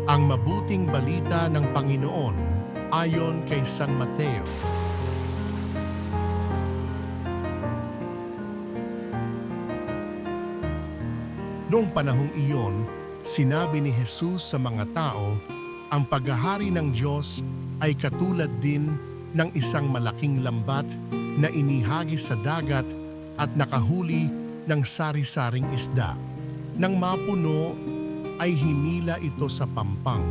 Ang mabuting balita ng Panginoon ayon kay San Mateo. Noong panahong iyon, sinabi ni Jesus sa mga tao, ang paghahari ng Diyos ay katulad din ng isang malaking lambat na inihagis sa dagat at nakahuli ng sari-saring isda. Nang mapuno, ay hinila ito sa pampang.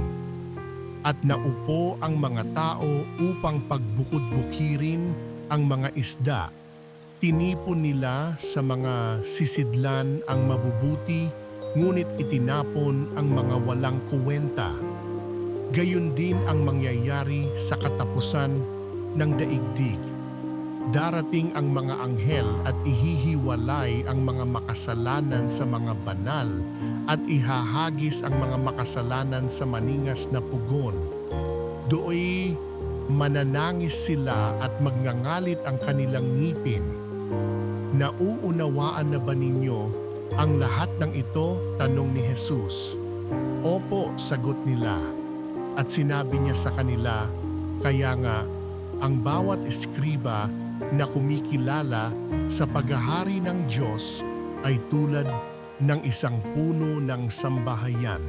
At naupo ang mga tao upang pagbukod-bukirin ang mga isda. Tinipon nila sa mga sisidlan ang mabubuti, ngunit itinapon ang mga walang kuwenta. Gayon din ang mangyayari sa katapusan ng daigdig. Darating ang mga anghel at ihihiwalay ang mga makasalanan sa mga banal at ihahagis ang mga makasalanan sa maningas na pugon. Dooy mananangis sila at magngangalit ang kanilang ngipin. Nauunawaan na ba ninyo ang lahat ng ito? Tanong ni Jesus. Opo, sagot nila. At sinabi niya sa kanila, kaya nga, ang bawat eskriba na kumikilala sa paghahari ng Diyos ay tulad ng isang puno ng sambahayan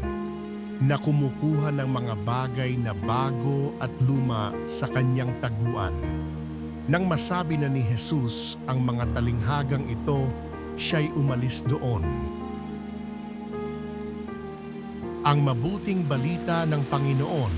na kumukuha ng mga bagay na bago at luma sa kanyang taguan. Nang masabi na ni Jesus ang mga talinghagang ito, siya'y umalis doon. Ang mabuting balita ng Panginoon.